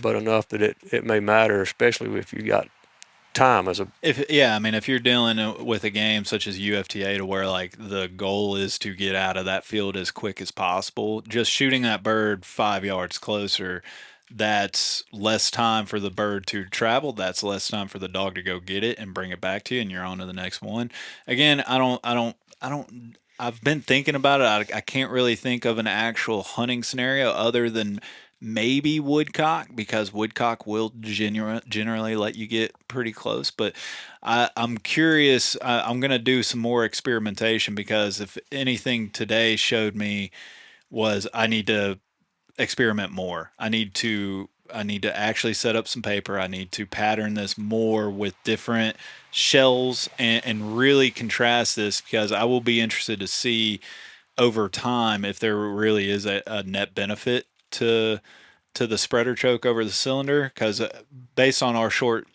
but enough that it may matter, especially if you got time as a. If you're dealing with a game such as UFTA to where like the goal is to get out of that field as quick as possible, just shooting that bird 5 yards closer, that's less time for the bird to travel. That's less time for the dog to go get it and bring it back to you, and you're on to the next one. Again, I don't. I've been thinking about it. I can't really think of an actual hunting scenario other than maybe woodcock because woodcock will generally let you get pretty close. But I'm curious. I'm going to do some more experimentation because if anything today showed me was I need to experiment more. I need to actually set up some paper. I need to pattern this more with different shells and really contrast this because I will be interested to see over time if there really is a net benefit to the spreader choke over the cylinder because based on our short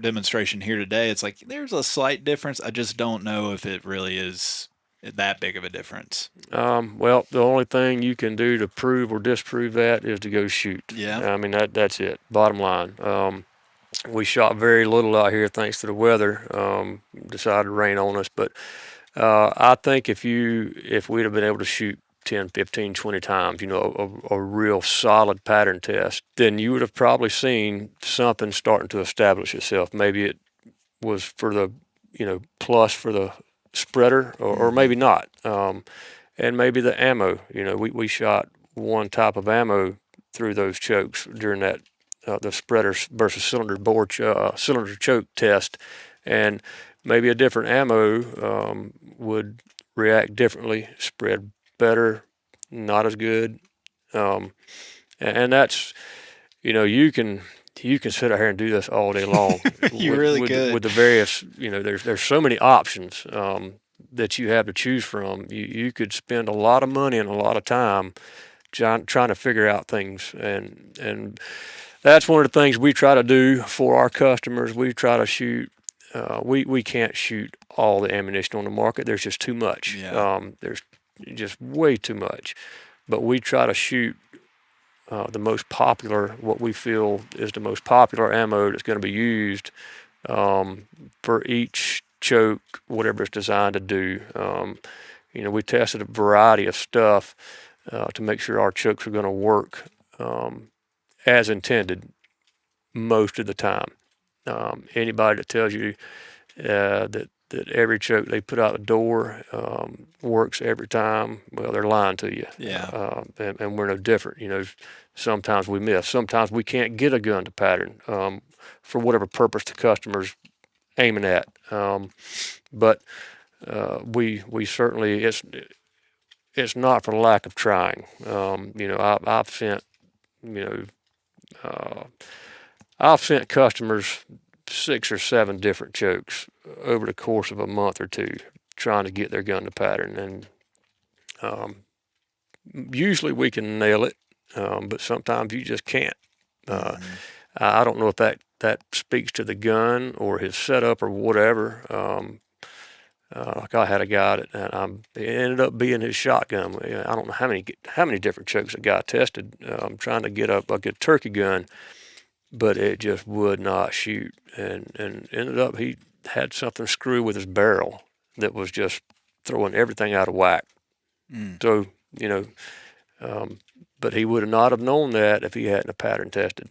demonstration here today, it's like there's a slight difference. I just don't know if it really is that big of a difference. Well, the only thing you can do to prove or disprove that is to go shoot. Yeah. I mean that's it. Bottom line. We shot very little out here thanks to the weather. Decided to rain on us, but I think if we'd have been able to shoot 10, 15, 20 times, a real solid pattern test, then you would have probably seen something starting to establish itself. Maybe it was for the, plus for the spreader, or Hmm. maybe not. And maybe the ammo. We shot one type of ammo through those chokes during that the spreader versus cylinder choke test, and maybe a different ammo would react differently, spread better, not as good, um, and that's you can sit out here and do this all day long You with really with could. with the various there's so many options that you have to choose from. You could spend a lot of money and a lot of time trying to figure out things, and that's one of the things we try to do for our customers. We try to shoot. We can't shoot all the ammunition on the market. There's just too much. Yeah. There's just way too much. But we try to shoot the most popular, what we feel is the most popular ammo that's going to be used for each choke, whatever it's designed to do. We tested a variety of stuff to make sure our chokes are going to work as intended most of the time. Anybody that tells you that every choke they put out the door works every time, well, they're lying to you. Yeah. And we're no different. Sometimes we miss. Sometimes we can't get a gun to pattern for whatever purpose the customer's aiming at. But we certainly it's not for lack of trying. I've sent you know uh, I've sent customers 6 or 7 different chokes over the course of a month or two, trying to get their gun to pattern, and um, usually we can nail it, but sometimes you just can't. Uh, Hmm. I don't know if that speaks to the gun or his setup or whatever. Like I had a guy it ended up being his shotgun. I don't know how many different chokes a guy tested trying to get a good turkey gun, but it just would not shoot, and ended up he had something screw with his barrel that was just throwing everything out of whack. Mm. So you know, um, but he would not have known that if he hadn't a pattern tested.